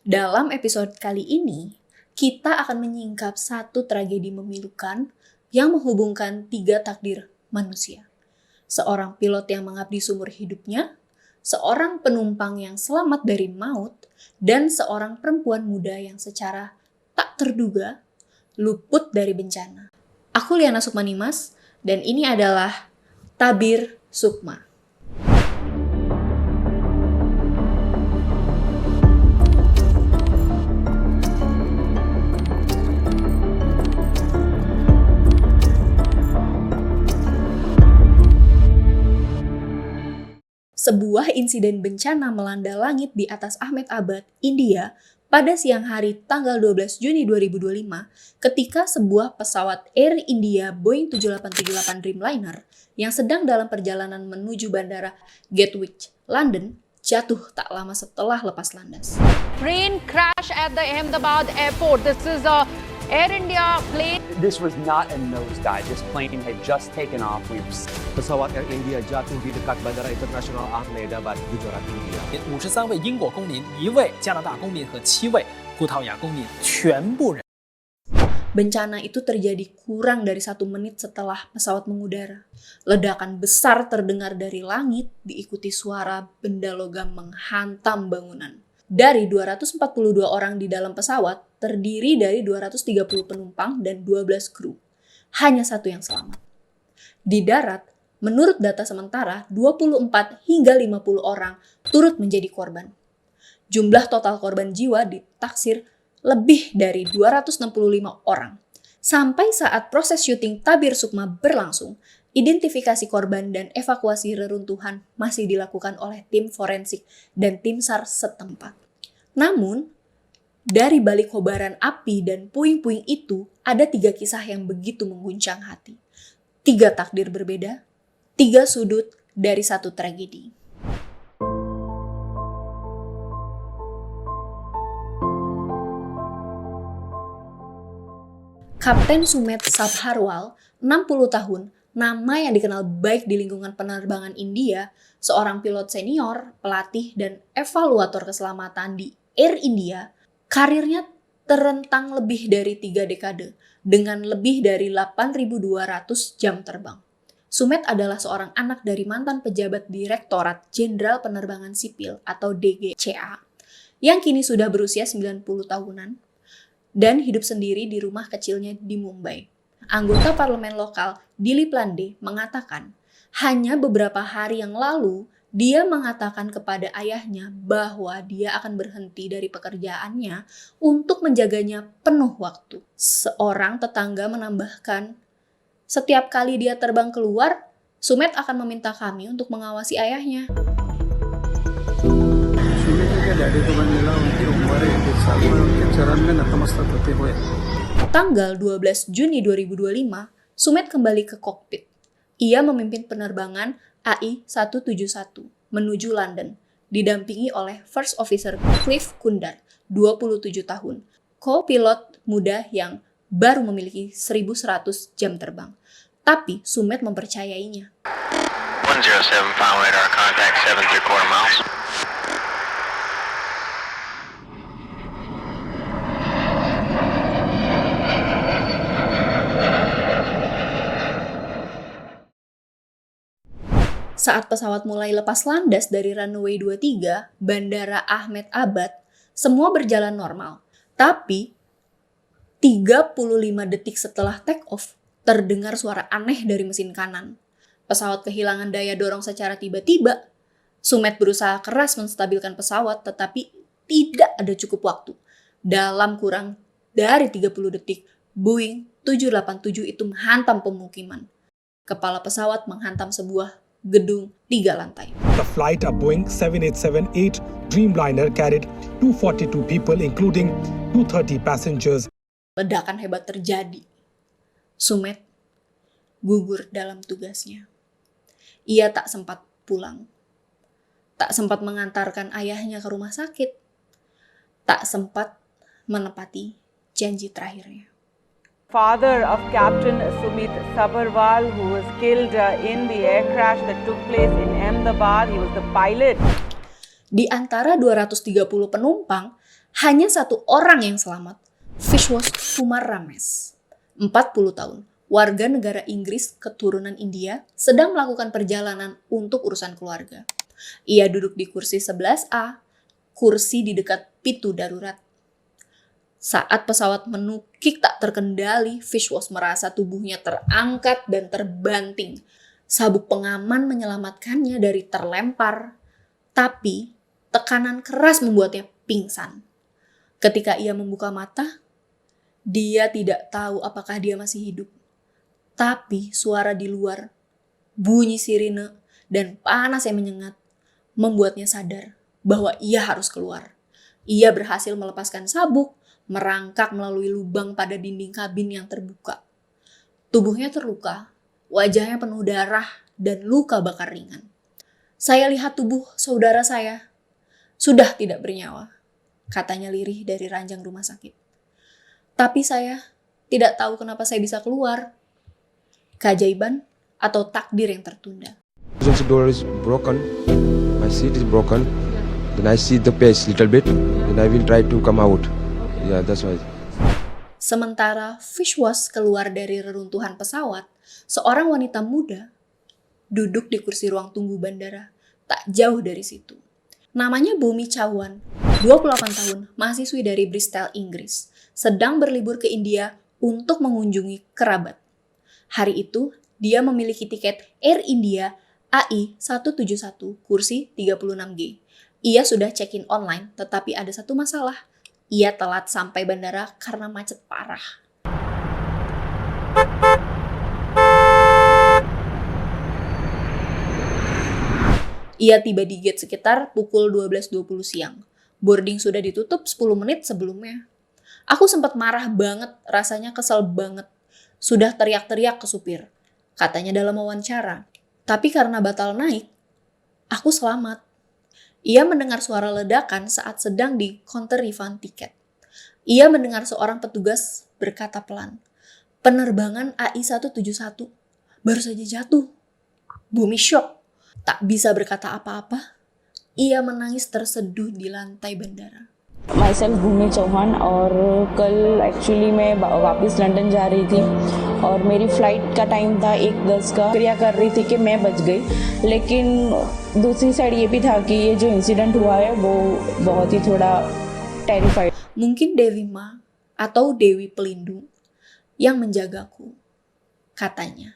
Dalam episode kali ini, kita akan menyingkap satu tragedi memilukan yang menghubungkan 3 takdir manusia. Seorang pilot yang mengabdi seumur hidupnya, seorang penumpang yang selamat dari maut, dan seorang perempuan muda yang secara tak terduga luput dari bencana. Aku Liana Sukmanimas, dan ini adalah Tabir Sukma. Sebuah insiden bencana melanda langit di atas Ahmedabad, India pada siang hari tanggal 12 Juni 2025 ketika sebuah pesawat Air India Boeing 7878 Dreamliner yang sedang dalam perjalanan menuju bandara Gatwick, London, jatuh tak lama setelah lepas landas. Plane crash at the Ahmedabad airport. This is a Air India plane. This was not a nosedive. This plane had just taken off. Pesawat Air India jatuh di dekat Bandara Internasional Ahmedabad, Gujarat, India. 53位英国公民、1位加拿大公民和7位葡萄牙公民全部人。 Bencana itu terjadi kurang dari 1 menit setelah pesawat mengudara. Ledakan besar terdengar dari langit diikuti suara benda logam menghantam bangunan. Dari 242 orang di dalam pesawat, terdiri dari 230 penumpang dan 12 kru. Hanya 1 yang selamat. Di darat, menurut data sementara, 24 hingga 50 orang turut menjadi korban. Jumlah total korban jiwa ditaksir lebih dari 265 orang. Sampai saat proses syuting Tabir Sukma berlangsung, identifikasi korban dan evakuasi reruntuhan masih dilakukan oleh tim forensik dan tim SAR setempat. Namun, dari balik kobaran api dan puing-puing itu, ada 3 kisah yang begitu mengguncang hati. 3 takdir berbeda, 3 sudut dari satu tragedi. Kapten Sumet Sabharwal, 60 tahun, nama yang dikenal baik di lingkungan penerbangan India, seorang pilot senior, pelatih, dan evaluator keselamatan di Air India, karirnya terentang lebih dari 3 dekade, dengan lebih dari 8.200 jam terbang. Sumet adalah seorang anak dari mantan pejabat Direktorat Jenderal Penerbangan Sipil atau DGCA, yang kini sudah berusia 90 tahunan, dan hidup sendiri di rumah kecilnya di Mumbai. Anggota parlemen lokal Dilip Lande mengatakan, hanya beberapa hari yang lalu dia mengatakan kepada ayahnya bahwa dia akan berhenti dari pekerjaannya untuk menjaganya penuh waktu. Seorang tetangga menambahkan, setiap kali dia terbang keluar, Sumet akan meminta kami untuk mengawasi ayahnya. Tanggal 12 Juni 2025, Sumet kembali ke kokpit. Ia memimpin penerbangan AI-171 menuju London, didampingi oleh First Officer Cliff Kundar, 27 tahun, co-pilot muda yang baru memiliki 1.100 jam terbang. Tapi Sumet mempercayainya. 107 final radar contact 7¾ miles. Saat pesawat mulai lepas landas dari runway 23, Bandara Ahmedabad, semua berjalan normal. Tapi, 35 detik setelah take off, terdengar suara aneh dari mesin kanan. Pesawat kehilangan daya dorong secara tiba-tiba. Sumet berusaha keras menstabilkan pesawat, tetapi tidak ada cukup waktu. Dalam kurang dari 30 detik, Boeing 787 itu menghantam pemukiman. Kepala pesawat menghantam sebuah gedung 3 lantai. The flight of Boeing 7878 Dreamliner carried 242 people including 230 passengers. Ledakan hebat terjadi. Sumet gugur dalam tugasnya. Ia tak sempat pulang. Tak sempat mengantarkan ayahnya ke rumah sakit. Tak sempat menepati janji terakhirnya. Father of Captain Sumit Sabharwal, who was killed in the air crash that took place in Ahmedabad. He was the pilot. Di antara 230 penumpang, Hanya satu orang yang selamat, Vishwas Kumar Ramesh, 40 tahun, warga negara Inggris keturunan India, sedang melakukan perjalanan untuk urusan keluarga. Ia duduk di kursi 11A, kursi di dekat pintu darurat. Saat pesawat menukik tak terkendali, Vishwas merasa tubuhnya terangkat dan terbanting. Sabuk pengaman menyelamatkannya dari terlempar, tapi tekanan keras membuatnya pingsan. Ketika ia membuka mata, dia tidak tahu apakah dia masih hidup. Tapi suara di luar, bunyi sirine, dan panas yang menyengat membuatnya sadar bahwa ia harus keluar. Ia berhasil melepaskan sabuk, merangkak melalui lubang pada dinding kabin yang terbuka. Tubuhnya terluka, wajahnya penuh darah dan luka bakar ringan. Saya lihat tubuh saudara saya sudah tidak bernyawa, katanya lirih dari ranjang rumah sakit. Tapi saya tidak tahu kenapa saya bisa keluar. Keajaiban atau takdir yang tertunda. Emergency door is broken. My seat is broken. Then I see the pace little bit. Then I will try to come out. Yeah, that's why. Sementara Vishwas keluar dari reruntuhan pesawat, seorang wanita muda duduk di kursi ruang tunggu bandara tak jauh dari situ. Namanya Bhumi Chauhan, 28 tahun, mahasiswi dari Bristol, Inggris, sedang berlibur ke India untuk mengunjungi kerabat. Hari itu, dia memiliki tiket Air India AI 171 kursi 36G. Ia sudah check-in online, tetapi ada satu masalah. Ia telat sampai bandara karena macet parah. Ia tiba di gate sekitar pukul 12.20 siang. Boarding sudah ditutup 10 menit sebelumnya. Aku sempat marah banget, rasanya kesel banget. Sudah teriak-teriak ke supir, katanya dalam wawancara. Tapi karena batal naik, aku selamat. Ia mendengar suara ledakan saat sedang di counter refund tiket. Ia mendengar seorang petugas berkata pelan, "Penerbangan AI 171 baru saja jatuh." Bhumi shock, tak bisa berkata apa-apa. Ia menangis terseduh di lantai bandara. myself भूमि चौहान और कल एक्चुअली मैं वापस लंदन जा रही थी और मेरी फ़्लाइट का टाइम था 1:10 का। क्रिया कर रही थी कि मैं बच गई, लेकिन दूसरी साइड ये भी था कि ये जो इंसिडेंट हुआ है वो बहुत ही थोड़ा terrified. Mungkin Dewi Ma atau Dewi Pelindung yang menjagaku, katanya.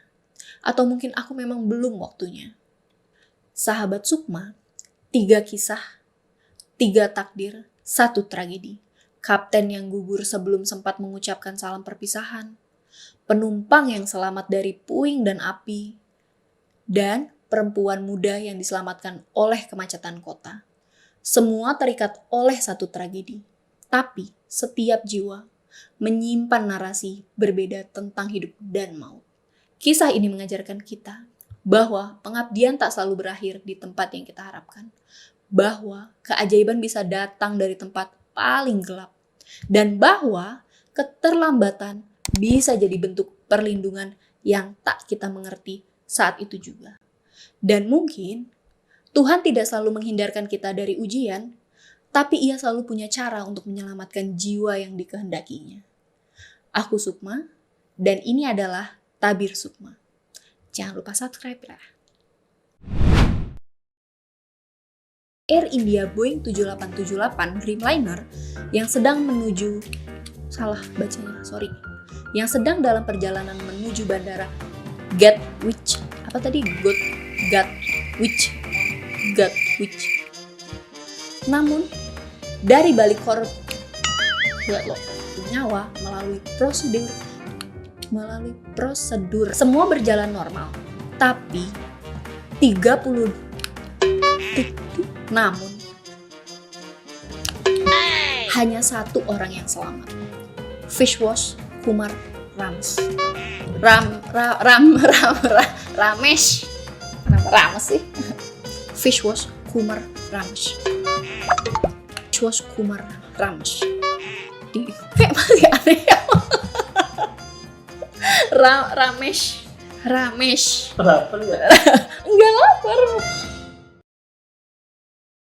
Atau mungkin aku memang belum waktunya. Sahabat Sukma, 3 kisah, 3 takdir, 1 tragedi. Kapten yang gugur sebelum sempat mengucapkan salam perpisahan. Penumpang yang selamat dari puing dan api. Dan perempuan muda yang diselamatkan oleh kemacetan kota. Semua terikat oleh 1 tragedi. Tapi setiap jiwa menyimpan narasi berbeda tentang hidup dan maut. Kisah ini mengajarkan kita bahwa pengabdian tak selalu berakhir di tempat yang kita harapkan. Bahwa keajaiban bisa datang dari tempat paling gelap. Dan bahwa keterlambatan bisa jadi bentuk perlindungan yang tak kita mengerti saat itu juga. Dan mungkin Tuhan tidak selalu menghindarkan kita dari ujian, tapi Ia selalu punya cara untuk menyelamatkan jiwa yang dikehendakinya. Aku Sukma, dan ini adalah Tabir Sukma. Jangan lupa subscribe ya. Air India Boeing 7878 Dreamliner yang sedang dalam perjalanan menuju bandara Gatwick. Namun, dari balik nyawa melalui prosedur semua berjalan normal. Tapi 30 namun hanya 1 orang yang selamat. Vishwas Kumar Ramesh. Ramesh. Kenapa Ramesh sih? Vishwas Kumar Ramesh. Vishwas Kumar Ramesh. Kayak masih aneh ya. Ramesh. Lapar nggak? Enggak lapar.